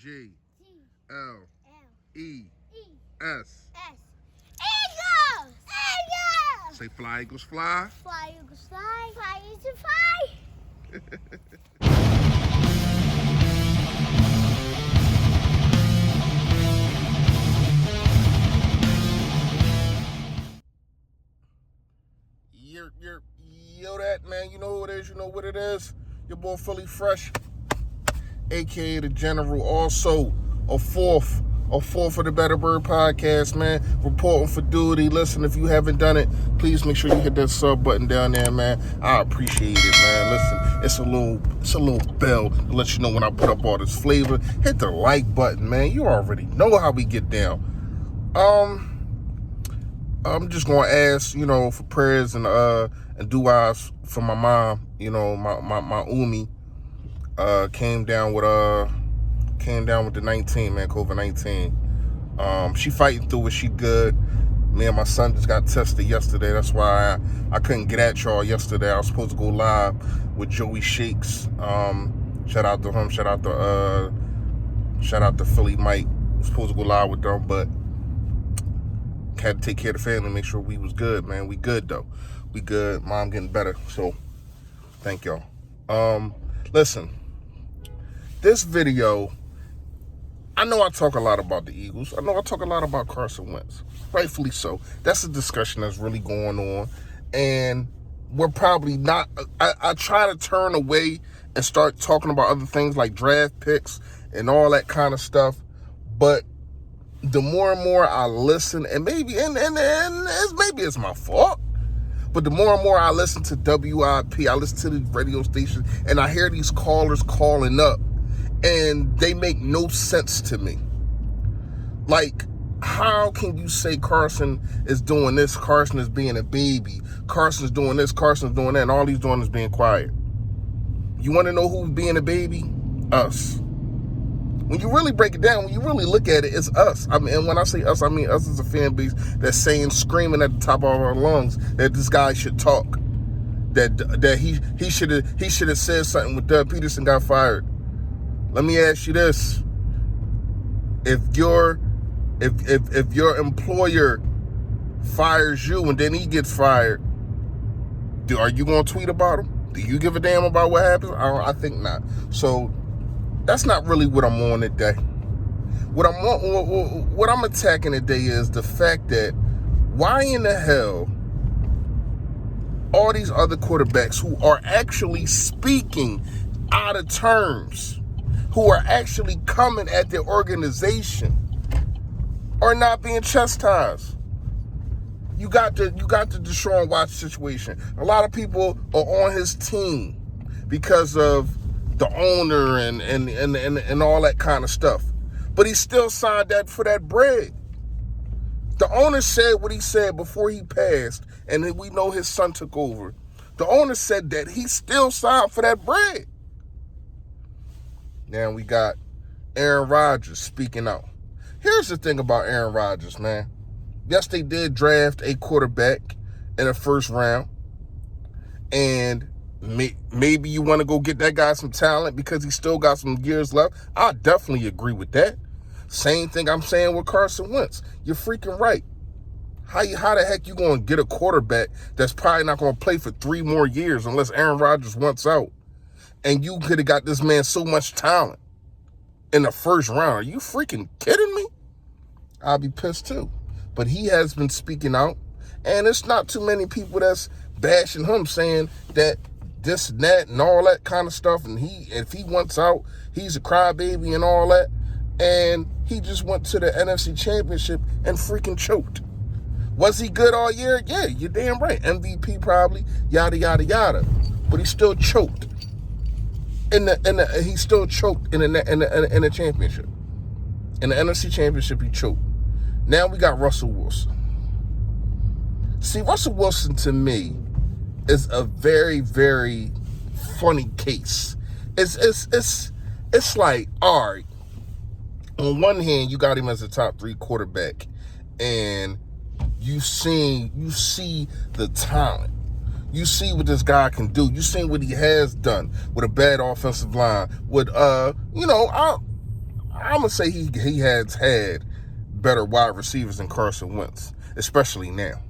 G L E S. Eagles! Eagles! Say fly, Eagles, fly. Fly, Eagles, fly. Fly, Eagles, fly. Yo, that man, you know who it is, you know what it is. Your boy Philly Fresh, aka the General, also a fourth of the Better Bird podcast, man. Reporting for duty. Listen, if you haven't done it, please make sure you hit that sub button down there, man. I appreciate it, man. Listen, it's a little bell to let you know when I put up all this flavor. Hit the like button, man. You already know how we get down. I'm just gonna ask, for prayers and du'as for my mom. My Umi came down with the 19, man, COVID-19. She fighting through it. She good. Me and my son just got tested yesterday. That's why I couldn't get at y'all yesterday. I was supposed to go live with Joey Shakes. Shout out to him. Shout out to Philly Mike. I was supposed to go live with them, but had to take care of the family, make sure we was good, man. We good though. We good. Mom getting better. So thank y'all. Listen, this video, I know I talk a lot about the Eagles. I know I talk a lot about Carson Wentz. Rightfully so. That's a discussion that's really going on. And we're probably not, I try to turn away and start talking about other things like draft picks and all that kind of stuff. But the more and more I listen, and maybe it's my fault, but the more and more I listen to WIP, I listen to the radio stations, and I hear these callers calling up, and they make no sense to me. Like, how can you say Carson is doing this, Carson is being a baby, Carson's doing this, Carson's doing that, and all he's doing is being quiet? You want to know who's being a baby? Us. When you really break it down, when you really look at it, it's us. I mean, and when I say us, I mean us as a fan base that's saying, screaming at the top of our lungs that this guy should talk, that he should have said something when Doug Peterson got fired. Let me ask you this: if your employer fires you and then he gets fired, are you gonna tweet about him? Do you give a damn about what happens? I think not. So that's not really what I'm on today. What I'm attacking today is the fact that why in the hell all these other quarterbacks who are actually speaking out of terms, who are actually coming at their organization, are not being chastised. You got the Deshaun Watson situation. A lot of people are on his team because of the owner and all that kind of stuff. But he still signed that for that bread. The owner said what he said before he passed, and then we know his son took over. The owner said that he still signed for that bread. Now we got Aaron Rodgers speaking out. Here's the thing about Aaron Rodgers, man. Yes, they did draft a quarterback in the first round, and maybe you want to go get that guy some talent because he still got some years left. I definitely agree with that. Same thing I'm saying with Carson Wentz. You're freaking right. How the heck you going to get a quarterback that's probably not going to play for 3 more years unless Aaron Rodgers wants out? And you could have got this man so much talent in the first round. Are you freaking kidding me? I'll be pissed too. But he has been speaking out, and it's not too many people that's bashing him, saying that this and that and all that kind of stuff, and if he wants out, he's a crybaby and all that. And he just went to the NFC Championship and freaking choked. Was he good all year? Yeah, you're damn right. MVP probably, yada yada yada. But he still choked. He still choked in the championship. In the NFC Championship, he choked. Now we got Russell Wilson. See, Russell Wilson to me is a very, very funny case. It's like, all right, on one hand, you got him as a top 3 quarterback, and you see the talent. You see what this guy can do. You see what he has done with a bad offensive line. With I'm gonna say he has had better wide receivers than Carson Wentz, especially now.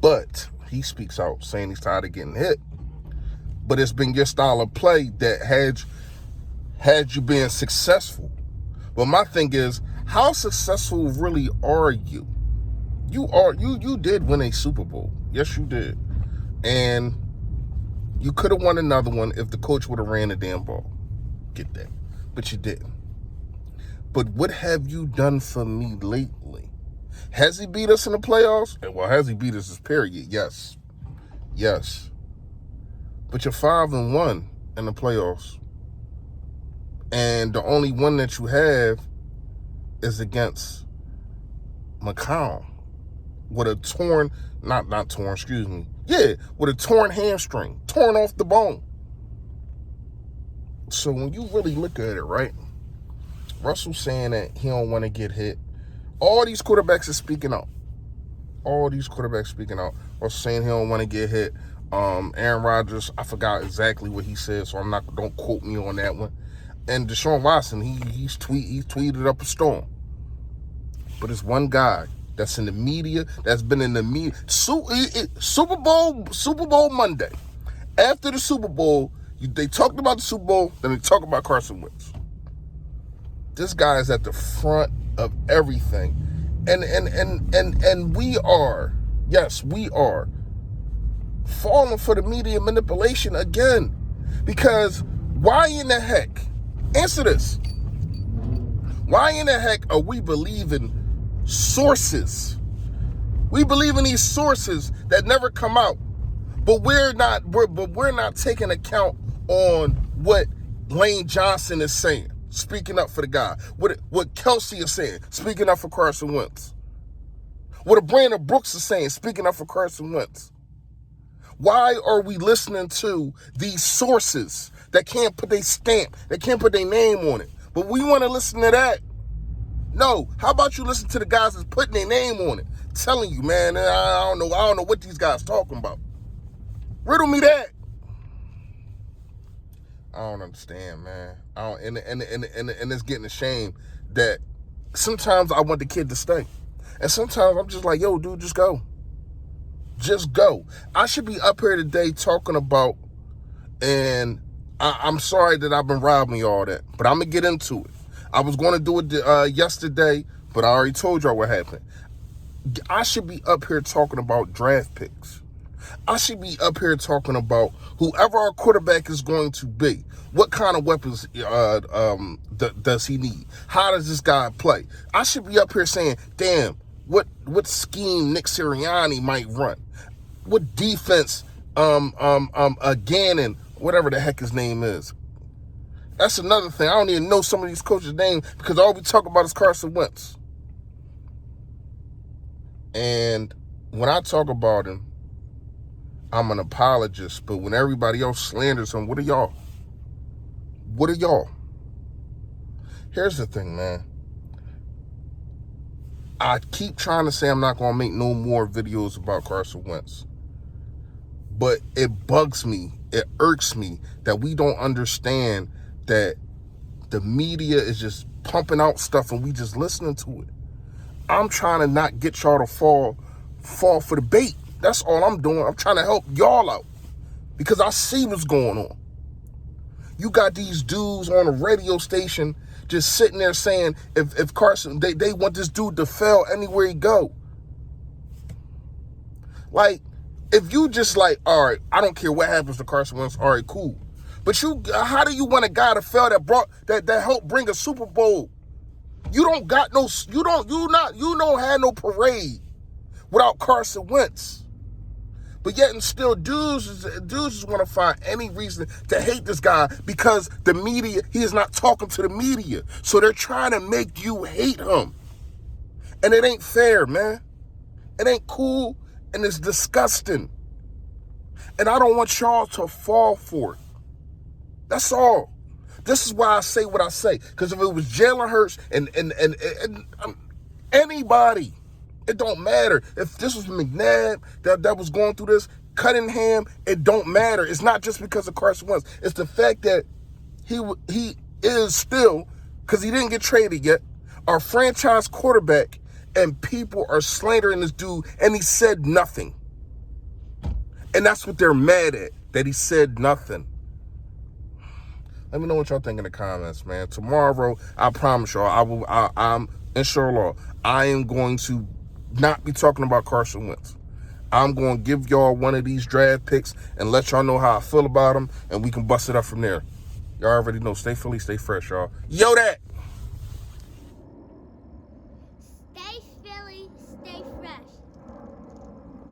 But he speaks out saying he's tired of getting hit. But it's been your style of play that had you being successful. But my thing is, how successful really are you? You did win a Super Bowl. Yes, you did. And you could have won another one if the coach would have ran the damn ball. Get that. But you didn't. But what have you done for me lately? Has he beat us in the playoffs? Well, has he beat us this period? Yes. Yes. But you're 5-1 in the playoffs. And the only one that you have is against McCown with a torn, not torn, excuse me. Yeah, with a torn hamstring, torn off the bone. So when you really look at it, right? Russell's saying that he don't want to get hit. All these quarterbacks are speaking out. All these quarterbacks speaking out. Russell saying he don't want to get hit. Aaron Rodgers, I forgot exactly what he said, so don't quote me on that one. And Deshaun Watson, he tweeted up a storm. But it's one guy that's in the media, that's been in the media. Super Bowl Monday. After the Super Bowl, they talked about the Super Bowl, then they talk about Carson Wentz. This guy is at the front of everything. And we are, yes, we are falling for the media manipulation again. Because why in the heck, answer this, why in the heck are we believing sources? We believe in these sources that never come out, but we're not taking account on what Lane Johnson is saying, speaking up for the guy, what Kelsey is saying, speaking up for Carson Wentz, what Brandon Brooks is saying, speaking up for Carson Wentz. Why are we listening to these sources that can't put their stamp, that can't put their name on it? But we want to listen to that. No, how about you listen to the guys that's putting their name on it, telling you, man, I don't know what these guys talking about. Riddle me that. I don't understand, man. And it's getting a shame that sometimes I want the kid to stay. And sometimes I'm just like, yo, dude, just go. Just go. I should be up here today talking about, and I'm sorry that I've been robbing y'all that, but I'm going to get into it. I was going to do it yesterday, but I already told y'all what happened. I should be up here talking about draft picks. I should be up here talking about whoever our quarterback is going to be. What kind of weapons does he need? How does this guy play? I should be up here saying, damn, what scheme Nick Sirianni might run? What defense Gannon, whatever the heck his name is. That's another thing. I don't even know some of these coaches' names because all we talk about is Carson Wentz. And when I talk about him, I'm an apologist. But when everybody else slanders him, what are y'all? What are y'all? Here's the thing, man. I keep trying to say I'm not going to make no more videos about Carson Wentz. But it bugs me, it irks me that we don't understand that the media is just pumping out stuff and we just listening to it. I'm trying to not get y'all to fall for the bait. That's all I'm doing. I'm trying to help y'all out because I see what's going on. You got these dudes on a radio station just sitting there saying if Carson, they want this dude to fail anywhere he go. Like, if you just like, all right, I don't care what happens to Carson Wentz, all right, cool. But how do you want a guy to fail that helped bring a Super Bowl? You don't have no parade without Carson Wentz. But yet and still, dudes just want to find any reason to hate this guy because the media, he is not talking to the media. So they're trying to make you hate him. And it ain't fair, man. It ain't cool. And it's disgusting. And I don't want y'all to fall for it. That's all. This is why I say what I say. Because if it was Jalen Hurts and anybody, it don't matter. If this was McNabb that was going through this, Cunningham, it don't matter. It's not just because of Carson Wentz. It's the fact that he is still because he didn't get traded yet. Our franchise quarterback, and people are slandering this dude, and he said nothing. And that's what they're mad at, that he said nothing. Let me know what y'all think in the comments, man. Tomorrow, I promise y'all, I'm inshallah, I am going to not be talking about Carson Wentz. I'm going to give y'all one of these draft picks and let y'all know how I feel about him, and we can bust it up from there. Y'all already know. Stay Philly, stay fresh, y'all. Yo, that.